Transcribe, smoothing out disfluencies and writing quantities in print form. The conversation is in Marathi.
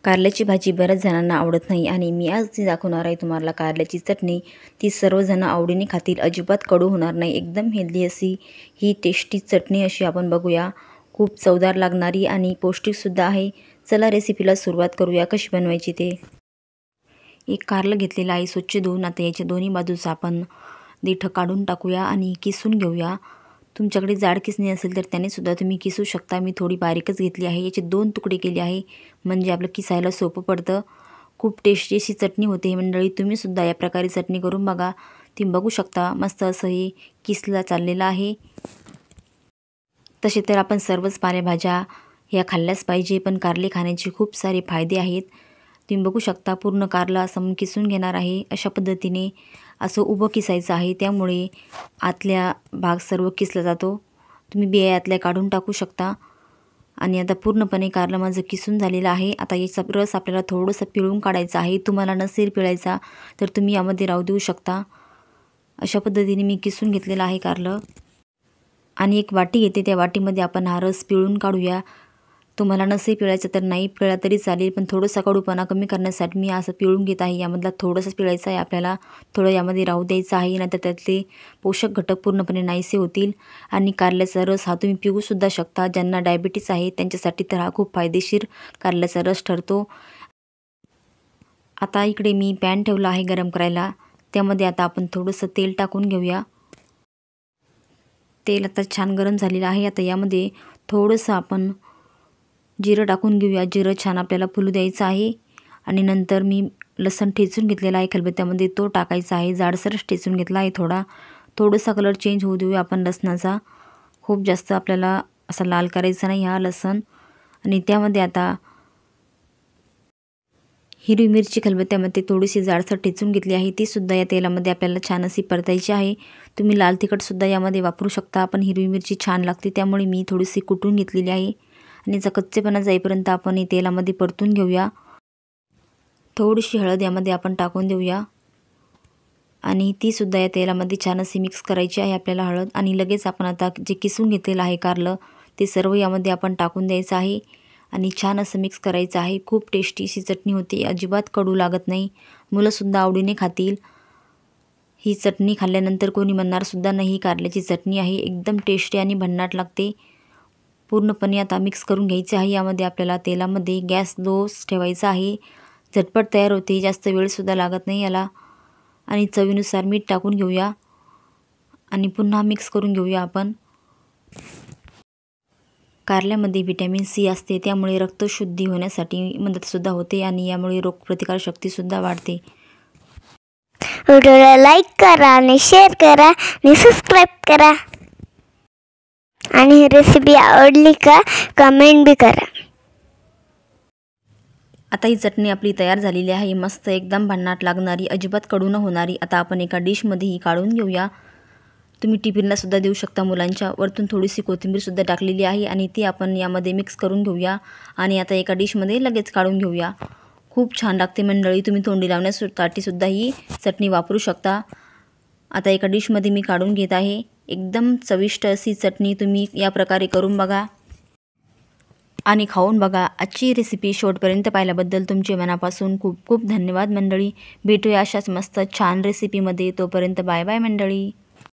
कारल्याची भाजी बऱ्याच जणांना आवडत नाही आणि मी आज ती दाखवणार आहे तुम्हाला कारल्याची चटणी। ती सर्वजण आवडीने खातील, अजिबात कडू होणार नाही। एकदम हेल्दी अशी ही टेस्टी चटणी अशी आपण बघूया। खूप चवदार लागणारी आणि पौष्टिकसुद्धा आहे। चला रेसिपीला सुरुवात करूया, कशी बनवायची ते। एक कारलं घेतलेलं आहे स्वच्छ धुवून। आता याच्या दोन्ही बाजूचा आपण देठ काढून टाकूया आणि किसून घेऊया। तुमच्याकडे जाड किसणी असेल तर त्याने सुद्धा तुम्ही किसू शकता। मी थोडी बारीकच घेतली आहे। याचे 2 तुकडे केले आहे म्हणजे आपलं किसायला सोपं पडतं। खूप टेस्टी अशी चटणी होते मंडळी, तुम्ही सुद्धा या प्रकारे चटणी करून बघा। तुम्ही बघू शकता मस्त असं हे किसला चाललेलं आहे। तसे तर आपण सर्वच पालेभाज्या ह्या खाल्ल्याच पाहिजे, पण कारले खाण्याचे खूप सारे फायदे आहेत। तुम्ही बघू शकता पूर्ण कारला असं किसून घेणार आहे। अशा पद्धतीने असं उभं किसायचं आहे, त्यामुळे आतल्या भाग सर्व किसला जातो। तुम्ही बिया आतल्या काढून टाकू शकता। आणि आता पूर्णपणे कारलं माझं किसून झालेलं आहे। आता याचा रस आपल्याला थोडंसं पिळून काढायचा आहे। तुम्हाला नसेल पिळायचा तर तुम्ही यामध्ये राहू देऊ शकता। अशा पद्धतीने मी किसून घेतलेलं आहे कारलं। आणि एक वाटी घेते, त्या वाटीमध्ये आपण हा रस पिळून काढूया। तुम्हाला नसेल पिळायचं तर नाही पिळा तरी चालेल, पण थोडंसं कडूपणा कमी करण्यासाठी मी असं पिळून घेत आहे। यामधला थोडंसं पिळायचं आहे आपल्याला, थोडं यामध्ये राहू द्यायचं आहे, नाहीतर त्यातले पोषक घटक पूर्णपणे नाहीसे होतील। आणि कारल्याचा रस हा तुम्ही पिऊसुद्धा शकता। ज्यांना डायबिटीस आहे त्यांच्यासाठी तर हा खूप फायदेशीर कारल्याचा रस ठरतो। आता इकडे मी पॅन ठेवला आहे गरम करायला, त्यामध्ये आता आपण थोडंसं तेल टाकून घेऊया। तेल आता छान गरम झालेलं आहे। आता यामध्ये थोडंसं आपण जिरं टाकून घेऊया। जिरं छान आपल्याला फुलू द्यायचं आहे। आणि नंतर मी लसूण ठेचून घेतलेला आहे खलबत्त्यामध्ये, तो टाकायचा आहे। जाडसरच ठेचून घेतला आहे थोडासा कलर चेंज होऊ देऊया आपण लसणाचा। खूप जास्त आपल्याला असा लाल करायचा नाही हा लसूण। आणि त्यामध्ये आता हिरवी मिरची खलबत्त्यामध्ये थोडीशी जाडसर ठेचून घेतली आहे, ती सुद्धा या तेलामध्ये आपल्याला छान अशी परतायची आहे। तुम्ही लाल तिखटसुद्धा यामध्ये वापरू शकता, पण हिरवी मिरची छान लागते त्यामुळे मी थोडीशी कुटून घेतलेली आहे। आणि याचा कच्चेपणा जाईपर्यंत आपण हे तेलामध्ये परतून घेऊया। थोडीशी हळद यामध्ये आपण टाकून देऊया आणि ती सुद्धा या तेलामध्ये छान अशी मिक्स करायची आहे आपल्याला हळद। आणि लगेच आपण आता जे किसून घेतलेलं आहे कारलं ते सर्व यामध्ये आपण टाकून द्यायचं आहे आणि छान असं मिक्स करायचं आहे। खूप टेस्टी अशी चटणी होती, अजिबात कडू लागत नाही, मुलंसुद्धा आवडीने खातील। ही चटणी खाल्ल्यानंतर कोणी म्हणणारसुद्धा नाही ही कारल्याची चटणी आहे। एकदम टेस्टी आणि भन्नाट लागते। पूर्णपणे आता मिक्स करून घ्यायचे आहे यामध्ये आपल्याला तेलामध्ये। गॅस लोच ठेवायचा आहे, झटपट तयार होते, जास्त वेळसुद्धा लागत नाही याला। आणि चवीनुसार मीठ टाकून घेऊया आणि पुन्हा मिक्स करून घेऊया आपण। कारल्यामध्ये व्हिटॅमिन सी असते, त्यामुळे रक्तशुद्धी होण्यासाठी मदतसुद्धा होते आणि यामुळे रोगप्रतिकारशक्तीसुद्धा वाढते। व्हिडिओला लाईक करा आणि शेअर करा आणि सबस्क्राईब करा। आणि ही रेसिपी आवडली का कमेंट बी करा। आता ही चटणी आपली तयार झालेली आहे, मस्त एकदम भन्नाट लागणारी, अजिबात कडू न होणारी। आता आपण एका डिशमध्ये ही काढून घेऊया। तुम्ही टिफिनला सुद्धा देऊ शकता मुलांच्या। वरतून थोडीशी कोथिंबीरसुद्धा टाकलेली आहे आणि ती आपण यामध्ये मिक्स करून घेऊया आणि आता एका डिशमध्ये लगेच काढून घेऊया। खूप छान लागते मंडळी, तुम्ही तोंडी लावण्यासाठी सुद्धा ही चटणी वापरू शकता। आता एका डिशमध्ये मी काढून घेत आहे। एकदम चविष्ट अशी चटणी तुम्ही या प्रकारे करून बघा आणि खाऊन बघा। आजची रेसिपी शेवटपर्यंत पाहिल्याबद्दल तुमचे मनापासून खूप खूप धन्यवाद मंडळी। भेटूया अशाच मस्त छान रेसिपीमध्ये, तोपर्यंत बाय बाय मंडळी।